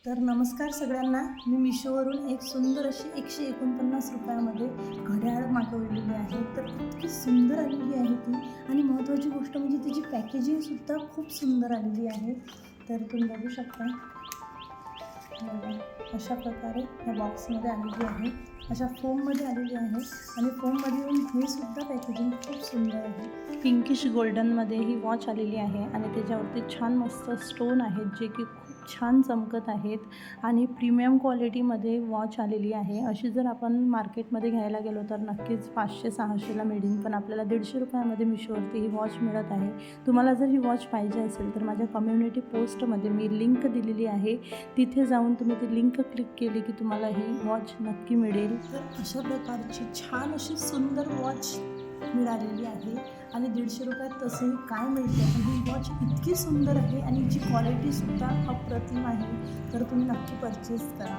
तर नमस्कार सगळ्यांना. मी मिशोवरून एक सुंदर अशी 149 रुपयामध्ये घड्याळ मागवलेली आहे. तर इतकी सुंदर आलेली आहे ती, आणि महत्त्वाची गोष्ट म्हणजे तिची पॅकेजिंगसुद्धा खूप सुंदर आलेली आहे. तर तुम्ही बघू शकता, बघा अशा प्रकारे या बॉक्समध्ये आलेली आहे, अशा फोममध्ये आलेली आहे. आणि फोममध्ये येऊन हे सुद्धा पॅकेजिंग खूप सुंदर आहे. पिंकिश गोल्डनमध्ये ही वॉच आलेली आहे आणि त्याच्यावरती छान मस्त स्टोन आहेत जे की खूप छान चमकत आहेत आणि प्रीमियम क्वालिटीमध्ये वॉच आलेली आहे. अशी जर आपण मार्केटमध्ये घ्यायला गेलो तर नक्कीच 500-600ला मिळेल, पण आपल्याला 150 रुपयामध्ये मिशोवरती ही वॉच मिळत आहे. तुम्हाला जर ही वॉच पाहिजे असेल तर माझ्या कम्युनिटी पोस्टमध्ये मी लिंक दिलेली आहे, तिथे जाऊन तुम्ही ती लिंक क्लिक केली की तुम्हाला ही वॉच नक्की मिळेल. तर अशा प्रकारची छान अशी सुंदर वॉच मिळालेली आहे आणि 150 रुपयात तसंही काय मिळतं, पण ही वॉच इतकी सुंदर आहे आणि हिची क्वालिटीसुद्धा अप्रतिम आहे. तर तुम्ही नक्की परचेस करा.